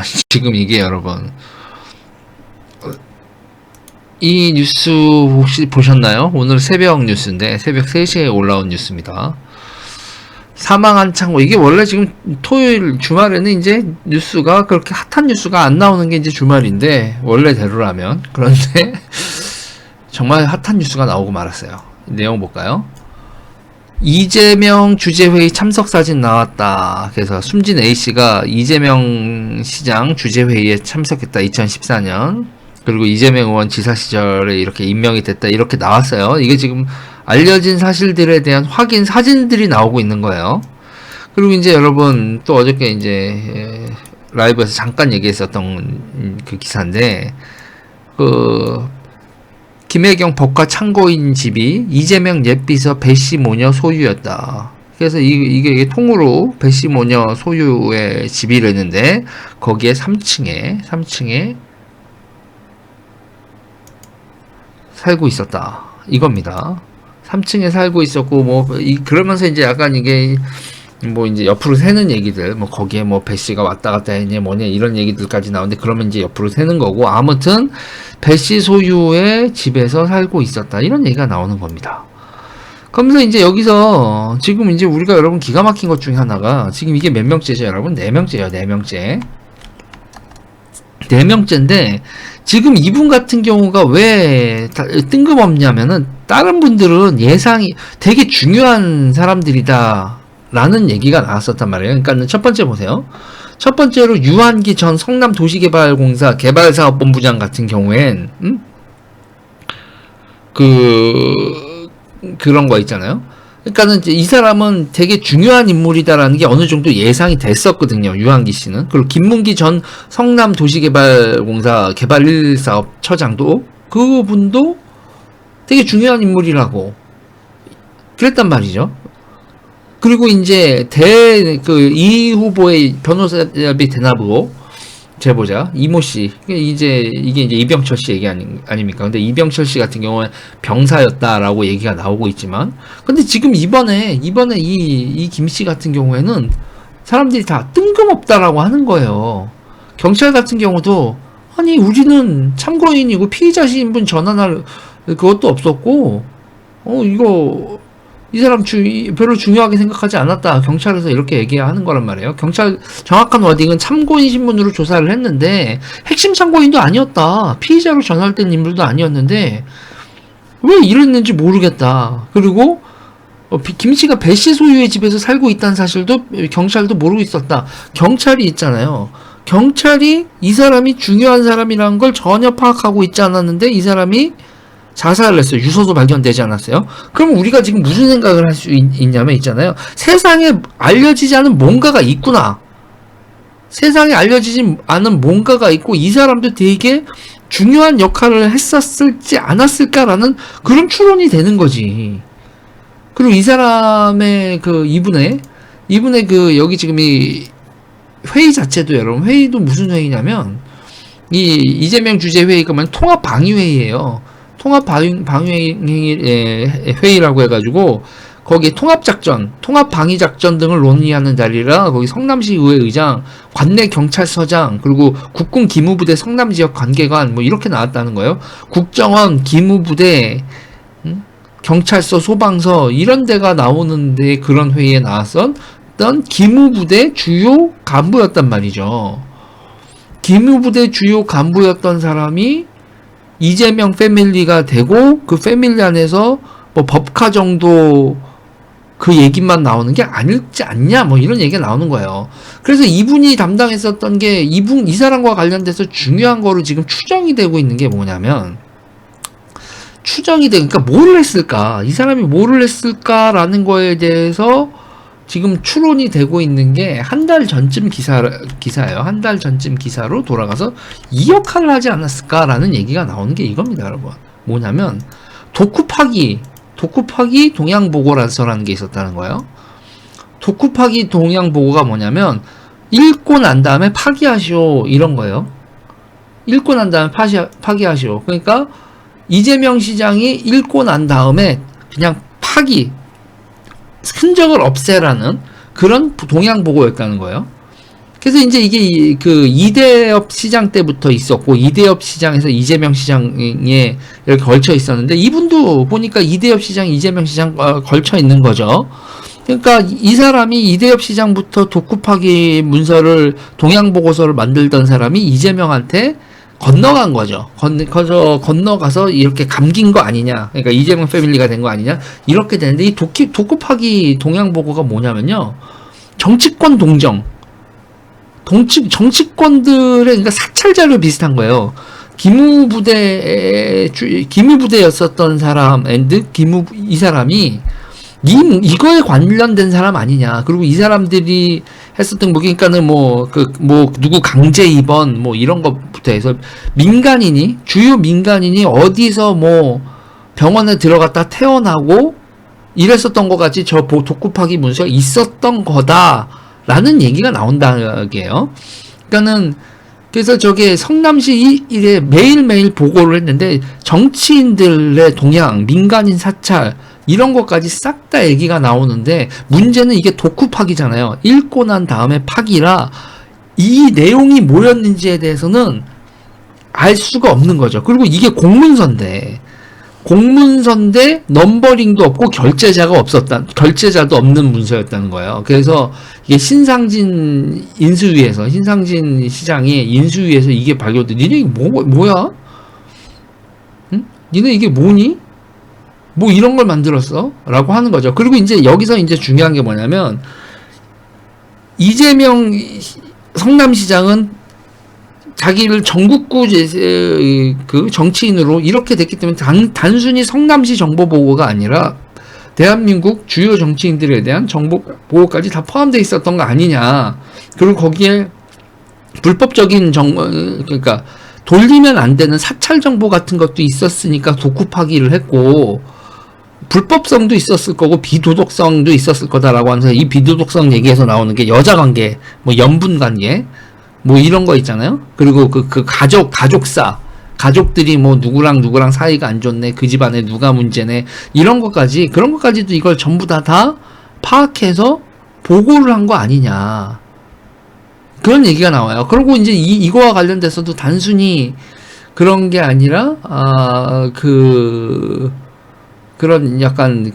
지금 이게 여러분. 이 뉴스 혹시 보셨나요? 오늘 새벽 뉴스인데, 새벽 3시에 올라온 뉴스입니다. 사망한 창고, 이게 원래 지금 토요일 주말에는 이제 뉴스가 그렇게 핫한 뉴스가 안 나오는 게 이제 주말인데, 원래대로라면. 그런데, 정말 핫한 뉴스가 나오고 말았어요. 내용 볼까요? 이재명 주재회의 참석 사진 나왔다. 그래서 숨진 A씨가 이재명 시장 주재회의에 참석했다. 2014년. 그리고 이재명 의원 지사 시절에 이렇게 임명이 됐다. 이렇게 나왔어요. 이게 지금 알려진 사실들에 대한 확인 사진들이 나오고 있는 거예요. 그리고 이제 여러분 또 어저께 이제 라이브에서 잠깐 얘기했었던 그 기사인데, 김혜경 법과 참고인 집이 이재명 옛비서 배씨 모녀 소유였다. 그래서 이게 통으로 배씨 모녀 소유의 집이랬는데, 거기에 3층에 살고 있었다. 이겁니다. 3층에 살고 있었고, 그러면서 이제 약간 이게, 이제 옆으로 새는 얘기들, 거기에 배씨가 왔다 갔다 했냐, 뭐냐, 이런 얘기들까지 나오는데, 그러면 이제 옆으로 새는 거고, 아무튼, 배씨 소유의 집에서 살고 있었다. 이런 얘기가 나오는 겁니다. 그러면서 이제 여기서, 지금 이제 우리가 여러분 기가 막힌 것 중에 하나가, 지금 이게 몇 명째죠, 여러분? 4명째예요, 4명째. 4명째인데, 지금 이분 같은 경우가 왜 뜬금없냐면은, 다른 분들은 예상이 되게 중요한 사람들이다 라는 얘기가 나왔었단 말이에요. 그러니까 첫 번째 보세요. 첫 번째로 유한기 전 성남도시개발공사 개발사업본부장 같은 경우엔 그런 거 있잖아요. 그러니까는 이제 이 사람은 되게 중요한 인물이다라는 게 어느 정도 예상이 됐었거든요. 유한기 씨는. 그리고 김문기 전 성남도시개발공사 개발 1사업 처장도 그분도 되게 중요한 인물이라고 그랬단 말이죠. 그리고 이제 이 후보의 변호사비 대나보 제보자 이모 씨, 이게 이제 이병철 씨 얘기 아닙니까? 근데 이병철 씨 같은 경우는 병사였다라고 얘기가 나오고 있지만, 근데 지금 이번에 이 김 씨 같은 경우에는 사람들이 다 뜬금없다라고 하는 거예요. 경찰 같은 경우도 아니 우리는 참고인이고 피의자 신분 전환할 그것도 없었고, 이 사람 별로 중요하게 생각하지 않았다. 경찰에서 이렇게 얘기하는 거란 말이에요. 경찰 정확한 워딩은 참고인 신분으로 조사를 했는데 핵심 참고인도 아니었다. 피의자로 전환된 인물도 아니었는데 왜 이랬는지 모르겠다. 그리고 김 씨가 배씨 소유의 집에서 살고 있다는 사실도 경찰도 모르고 있었다. 경찰이 있잖아요. 경찰이 이 사람이 중요한 사람이라는 걸 전혀 파악하고 있지 않았는데 이 사람이 자살을 했어요. 유서도 발견되지 않았어요. 그럼 우리가 지금 무슨 생각을 할 수 있냐면 있잖아요. 세상에 알려지지 않은 뭔가가 있구나. 세상에 알려지지 않은 뭔가가 있고 이 사람도 되게 중요한 역할을 했었을지 않았을까라는 그런 추론이 되는 거지. 그리고 이 사람의 이분의 여기 지금 이 회의 자체도 여러분 회의도 무슨 회의냐면 이 이재명 주재 회의가 통합 방위 회의예요. 통합 방위 회의라고 해가지고 거기에 통합작전, 통합 방위작전 등을 논의하는 자리라 거기 성남시 의회 의장, 관내 경찰서장, 그리고 국군 기무부대 성남지역 관계관 이렇게 나왔다는 거예요. 국정원, 기무부대, 경찰서, 소방서 이런 데가 나오는데 그런 회의에 나왔던 기무부대 주요 간부였단 말이죠. 기무부대 주요 간부였던 사람이 이재명 패밀리가 되고 그 패밀리 안에서 법카 정도 그 얘기만 나오는 게 아니지 않냐 이런 얘기가 나오는 거예요. 그래서 이분이 담당했었던 게 이 사람과 관련돼서 중요한 거로 지금 추정이 되고 있는 게 뭐냐면 그러니까 뭐를 했을까? 이 사람이 뭐를 했을까라는 거에 대해서 지금 추론이 되고 있는 게 한 달 전쯤 기사예요. 한 달 전쯤 기사로 돌아가서 이 역할을 하지 않았을까라는 얘기가 나오는 게 이겁니다, 여러분. 뭐냐면 독후 파기 동향보고라는 게 있었다는 거예요. 독후 파기 동향보고가 뭐냐면 읽고 난 다음에 파기하시오 이런 거예요. 읽고 난 다음에 파기하시오. 그러니까 이재명 시장이 읽고 난 다음에 그냥 흔적을 없애라는 그런 동향보고였다는 거예요. 그래서 이제 이게 그 이대업 시장 때부터 있었고, 이대업 시장에서 이재명 시장에 이렇게 걸쳐 있었는데, 이분도 보니까 이대업 시장, 이재명 시장 걸쳐 있는 거죠. 그러니까 이 사람이 이대업 시장부터 독구 파기 문서를, 동향 보고서를 만들던 사람이 이재명한테 건너간 거죠. 건너가서 이렇게 감긴 거 아니냐. 그러니까 이재명 패밀리가 된 거 아니냐. 이렇게 되는데, 이 독구 파기 동향 보고가 뭐냐면요, 정치권 동정. 정치권들의, 그러니까 사찰 자료 비슷한 거예요. 기무부대였었던 사람, 이 사람이, 이거에 관련된 사람 아니냐. 그리고 이 사람들이 했었던, 그러니까는 누구 강제 입원, 이런 것부터 해서, 주요 민간인이 어디서 병원에 들어갔다 태어나고, 이랬었던 것 같이 독구 파기 문서가 있었던 거다라는 얘기가 나온다게요. 그러니까는 그래서 저게 성남시 일에 매일매일 보고를 했는데, 정치인들의 동향, 민간인 사찰 이런 것까지 싹 다 얘기가 나오는데, 문제는 이게 독후 파기잖아요. 읽고 난 다음에 파기라 이 내용이 뭐였는지에 대해서는 알 수가 없는 거죠. 그리고 이게 공문서인데 넘버링도 없고 결제자도 없는 문서였다는 거예요. 그래서 이게 신상진 시장이 인수위에서 이게 발견돼. 니네 이게 뭐야? 응? 니네 이게 뭐니? 이런 걸 만들었어? 라고 하는 거죠. 그리고 이제 여기서 이제 중요한 게 뭐냐면, 이재명 성남시장은 자기를 전국구 그 정치인으로 이렇게 됐기 때문에 단순히 성남시 정보 보고가 아니라 대한민국 주요 정치인들에 대한 정보 보고까지 다 포함되어 있었던 거 아니냐. 그리고 거기에 불법적인 그러니까 돌리면 안 되는 사찰 정보 같은 것도 있었으니까 독후 파기를 했고, 불법성도 있었을 거고 비도덕성도 있었을 거다라고 하면서, 이 비도덕성 얘기에서 나오는 게 여자 관계, 연분 관계, 이런 거 있잖아요. 그리고 가족들이 누구랑 사이가 안 좋네, 그 집안에 누가 문제네, 그런 것까지도 이걸 전부 다 파악해서 보고를 한 거 아니냐. 그런 얘기가 나와요. 그리고 이제 이거와 관련돼서도 단순히 그런 게 아니라, 그런 약간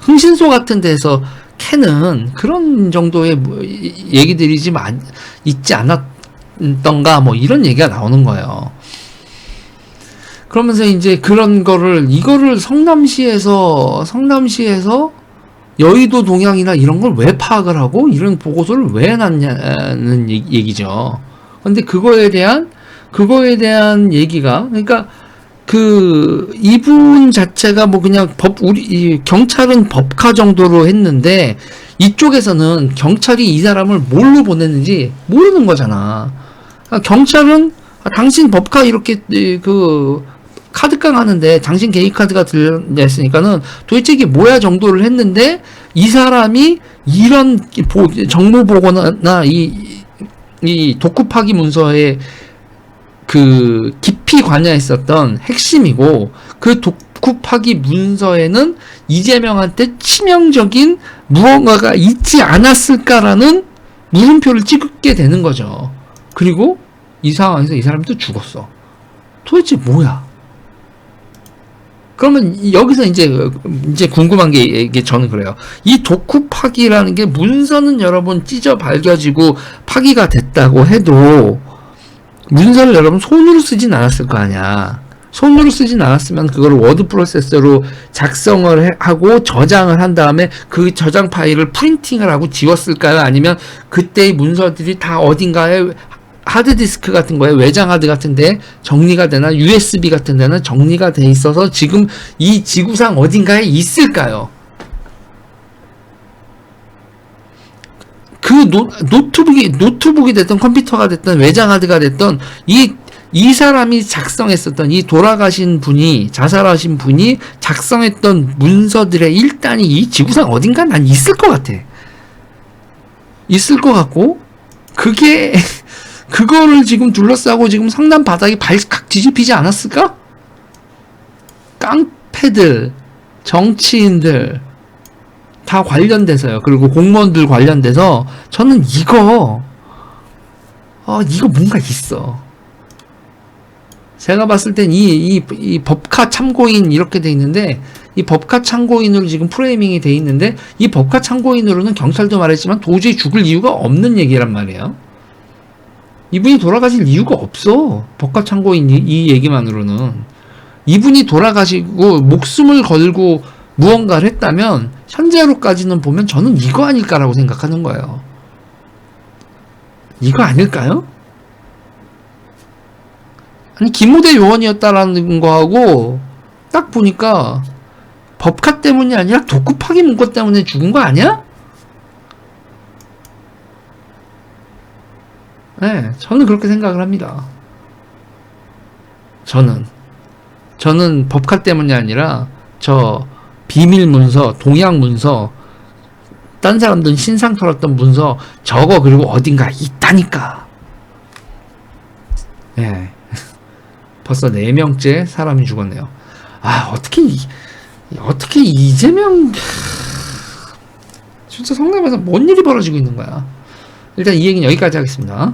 흥신소 같은 데서 캐는 그런 정도의 얘기들이 있지 않았던가, 이런 얘기가 나오는 거예요. 그러면서 이제 이거를 성남시에서 여의도 동향이나 이런 걸 왜 파악을 하고 이런 보고서를 왜 놨냐는 얘기죠. 근데 그거에 대한 얘기가, 그러니까 이분 자체가 그냥 경찰은 법카 정도로 했는데, 이쪽에서는 경찰이 이 사람을 뭘로 보냈는지 모르는 거잖아. 경찰은, 당신 법카 이렇게, 카드깡 하는데, 당신 개인 카드가 들렸으니까는 도대체 이게 뭐야 정도를 했는데, 이 사람이 이런 정보 보고나 이 독후 파기 문서에 깊이 관여했었던 핵심이고, 그 독후 파기 문서에는 이재명한테 치명적인 무언가가 있지 않았을까라는 물음표를 찍게 되는 거죠. 그리고 이 상황에서 이 사람이 또 죽었어. 도대체 뭐야? 그러면 여기서 이제 궁금한 게, 이게 저는 그래요. 이 독후 파기라는 게, 문서는 여러분 찢어 밝혀지고 파기가 됐다고 해도 문서를 여러분 손으로 쓰진 않았을 거 아니야. 손으로 쓰진 않았으면 그걸 워드 프로세서로 작성을 하고 저장을 한 다음에 그 저장 파일을 프린팅을 하고 지웠을까요? 아니면 그때의 문서들이 다 어딘가에 하드디스크 같은 거에, 외장 하드 같은 데 정리가 되나, USB 같은 데는 정리가 돼 있어서 지금 이 지구상 어딘가에 있을까요? 그 노트북이 됐던, 컴퓨터가 됐던, 외장 하드가 됐던, 이 사람이 작성했었던, 이 돌아가신 분이, 자살하신 분이 작성했던 문서들의 일단이 이 지구상 어딘가 난 있을 것 같아. 있을 것 같고, 그거를 지금 둘러싸고 지금 성남 바닥이 발칵 뒤집히지 않았을까? 깡패들, 정치인들, 다 관련돼서요. 그리고 공무원들 관련돼서 저는 이거 뭔가 있어. 제가 봤을 땐 이 법카 참고인 이렇게 돼 있는데, 이 법카 참고인으로 지금 프레이밍이 돼 있는데, 이 법카 참고인으로는 경찰도 말했지만 도저히 죽을 이유가 없는 얘기란 말이에요. 이분이 돌아가실 이유가 없어. 법카 참고인 이 얘기만으로는. 이분이 돌아가시고 목숨을 걸고 무언가를 했다면 현재로까지는 보면 저는 이거 아닐까라고 생각하는 거예요. 이거 아닐까요? 아니, 김우대 요원이었다라는 거하고 딱 보니까 법카 때문이 아니라 독구 파기 문건 때문에 죽은 거 아니야? 네, 저는 그렇게 생각을 합니다. 저는 법카 때문이 아니라 저 비밀 문서, 동양 문서, 딴 사람들은 신상 털었던 문서 저거 그리고 어딘가 있다니까. 예. 벌써 4명째 사람이 죽었네요. 아, 어떻게 이재명, 진짜 성남에서 뭔 일이 벌어지고 있는 거야. 일단 이 얘기는 여기까지 하겠습니다.